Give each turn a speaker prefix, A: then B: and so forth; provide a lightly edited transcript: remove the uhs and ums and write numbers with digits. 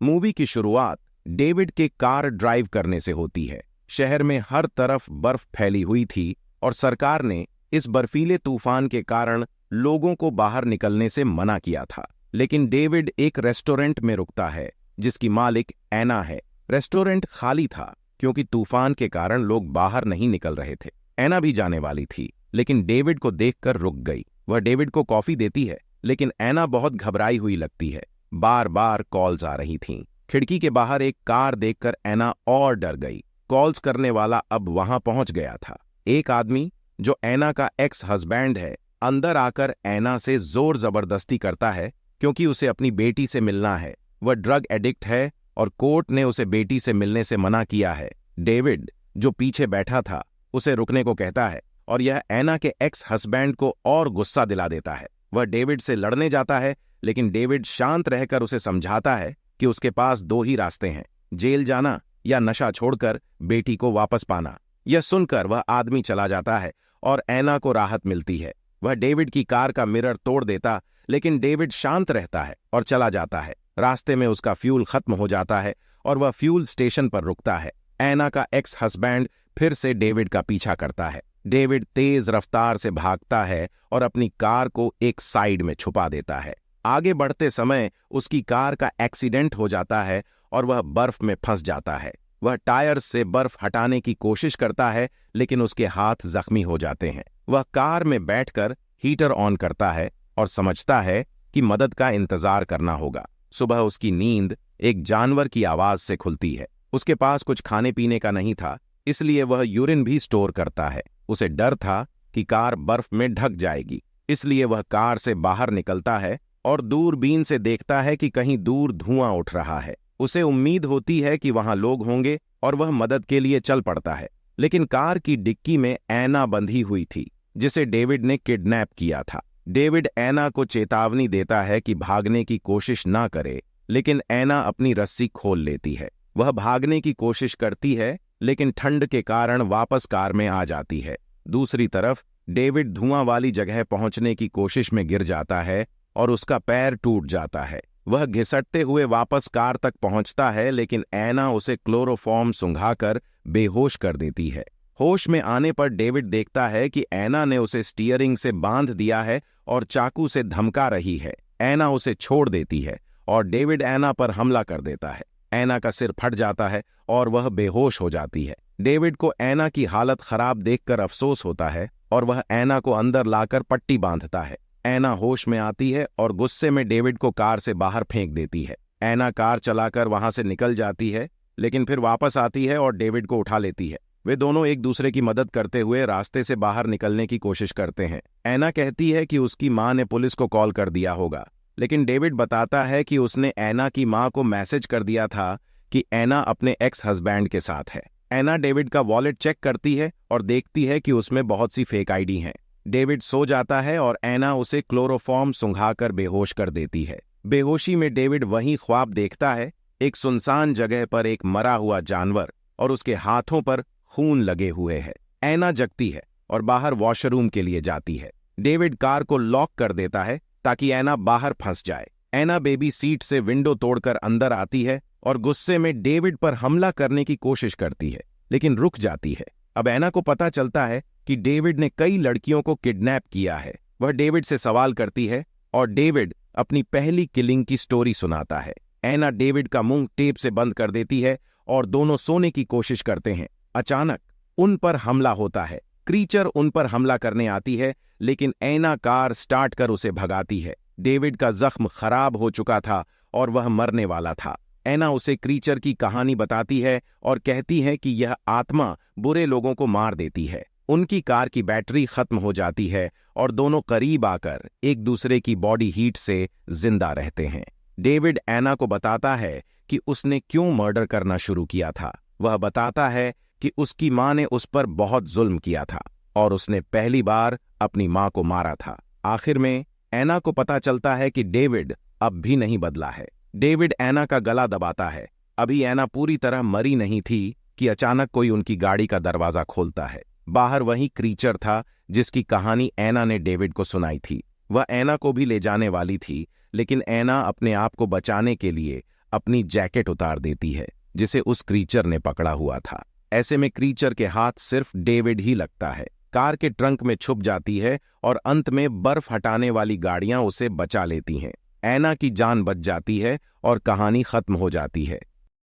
A: Movie की शुरुआत David के कार ड्राइव करने से होती है। शहर में हर तरफ बर्फ फैली हुई थी और सरकार ने इस बर्फीले तूफान के कारण लोगों को बाहर निकलने से मना किया था। लेकिन डेविड एक रेस्टोरेंट में रुकता है जिसकी मालिक एना है। रेस्टोरेंट खाली था क्योंकि तूफान के कारण लोग बाहर नहीं निकल रहे थे। एना भी जाने वाली थी लेकिन डेविड को देखकर रुक गई। वह डेविड को कॉफी देती है लेकिन एना बहुत घबराई हुई लगती है। बार बार कॉल्स आ रही थीं। खिड़की के बाहर एक कार देखकर एना और डर गई। कॉल्स करने वाला अब वहां पहुंच गया था। एक आदमी जो एना का एक्स हस्बैंड है अंदर आकर एना से जोर जबरदस्ती करता है क्योंकि उसे अपनी बेटी से मिलना है। वह ड्रग एडिक्ट है और कोर्ट ने उसे बेटी से मिलने से मना किया है। डेविड जो पीछे बैठा था उसे रुकने को कहता है और यह एना के एक्स हस्बैंड को और गुस्सा दिला देता है। वह डेविड से लड़ने जाता है लेकिन डेविड शांत रहकर उसे समझाता है कि उसके पास दो ही रास्ते हैं, जेल जाना या नशा छोड़कर बेटी को वापस पाना। यह सुनकर वह आदमी चला जाता है और एना को राहत मिलती है। वह डेविड की कार का मिरर तोड़ देता लेकिन डेविड शांत रहता है और चला जाता है। रास्ते में उसका फ्यूल खत्म हो जाता है और वह फ्यूल स्टेशन पर रुकता है। एना का एक्स हस्बैंड फिर से डेविड का पीछा करता है। डेविड तेज रफ्तार से भागता है और अपनी कार को एक साइड में छुपा देता है। आगे बढ़ते समय उसकी कार का एक्सीडेंट हो जाता है और वह बर्फ में फंस जाता है। वह टायर्स से बर्फ हटाने की कोशिश करता है लेकिन उसके हाथ जख्मी हो जाते हैं। वह कार में बैठकर हीटर ऑन करता है और समझता है कि मदद का इंतजार करना होगा। सुबह उसकी नींद एक जानवर की आवाज से खुलती है। उसके पास कुछ खाने पीने का नहीं था इसलिए वह यूरिन भी स्टोर करता है। उसे डर था कि कार बर्फ में ढक जाएगी इसलिए वह कार से बाहर निकलता है और दूरबीन से देखता है कि कहीं दूर धुआं उठ रहा है। उसे उम्मीद होती है कि वहां लोग होंगे और वह मदद के लिए चल पड़ता है। लेकिन कार की डिक्की में एना बंधी हुई थी जिसे डेविड ने किडनैप किया था। डेविड एना को चेतावनी देता है कि भागने की कोशिश ना करे लेकिन एना अपनी रस्सी खोल लेती है। वह भागने की कोशिश करती है लेकिन ठंड के कारण वापस कार में आ जाती है। दूसरी तरफ डेविड धुआं वाली जगह पहुंचने की कोशिश में गिर जाता है और उसका पैर टूट जाता है। वह घिसटते हुए वापस कार तक पहुंचता है लेकिन एना उसे क्लोरोफॉर्म सुंघाकर बेहोश कर देती है। होश में आने पर डेविड देखता है कि एना ने उसे स्टीयरिंग से बांध दिया है और चाकू से धमका रही है। एना उसे छोड़ देती है और डेविड एना पर हमला कर देता है। एना का सिर फट जाता है और वह बेहोश हो जाती है। डेविड को एना की हालत खराब देखकर अफसोस होता है और वह एना को अंदर लाकर पट्टी बांधता है। एना होश में आती है और गुस्से में डेविड को कार से बाहर फेंक देती है। एना कार चलाकर वहां से निकल जाती है लेकिन फिर वापस आती है और डेविड को उठा लेती है। वे दोनों एक दूसरे की मदद करते हुए रास्ते से बाहर निकलने की कोशिश करते हैं। एना कहती है कि उसकी मां ने पुलिस को कॉल कर दिया होगा लेकिन डेविड बताता है कि उसने एना की मां को मैसेज कर दिया था कि एना अपने एक्स हस्बैंड के साथ है। एना डेविड का वॉलेट चेक करती है और देखती है कि उसमें बहुत सी फेक आईडी हैं। डेविड सो जाता है और एना उसे क्लोरोफॉर्म सुंघाकर बेहोश कर देती है। बेहोशी में डेविड वही ख्वाब देखता है, एक सुनसान जगह पर एक मरा हुआ जानवर और उसके हाथों पर खून लगे हुए है। एना जगती है और बाहर वॉशरूम के लिए जाती है। डेविड कार को लॉक कर देता है ताकि एना बाहर फंस जाए। एना बेबी सीट से विंडो तोड़कर अंदर आती है और गुस्से में डेविड पर हमला करने की कोशिश करती है लेकिन रुक जाती है। अब एना को पता चलता है कि डेविड ने कई लड़कियों को किडनैप किया है। वह डेविड से सवाल करती है और डेविड अपनी पहली किलिंग की स्टोरी सुनाता है। एना डेविड का मुंह टेप से बंद कर देती है और दोनों सोने की कोशिश करते हैं। अचानक उन पर हमला होता है। क्रीचर उन पर हमला करने आती है लेकिन एना कार स्टार्ट कर उसे भगाती है। डेविड का जख्म खराब हो चुका था और वह मरने वाला था। एना उसे क्रीचर की कहानी बताती है और कहती है कि यह आत्मा बुरे लोगों को मार देती है। उनकी कार की बैटरी खत्म हो जाती है और दोनों करीब आकर एक दूसरे की बॉडी हीट से जिंदा रहते हैं। डेविड एना को बताता है कि उसने क्यों मर्डर करना शुरू किया था। वह बताता है कि उसकी मां ने उस पर बहुत जुल्म किया था और उसने पहली बार अपनी मां को मारा था। आखिर में एना को पता चलता है कि डेविड अब भी नहीं बदला है। डेविड एना का गला दबाता है। अभी एना पूरी तरह मरी नहीं थी कि अचानक कोई उनकी गाड़ी का दरवाजा खोलता है। बाहर वही क्रीचर था जिसकी कहानी एना ने डेविड को सुनाई थी। वह एना को भी ले जाने वाली थी लेकिन एना अपने आप को बचाने के लिए अपनी जैकेट उतार देती है जिसे उस क्रीचर ने पकड़ा हुआ था। ऐसे में क्रीचर के हाथ सिर्फ डेविड ही लगता है। कार के ट्रंक में छुप जाती है और अंत में बर्फ हटाने वाली गाड़ियां उसे बचा लेती हैं। ऐना की जान बच जाती है और कहानी खत्म हो जाती है।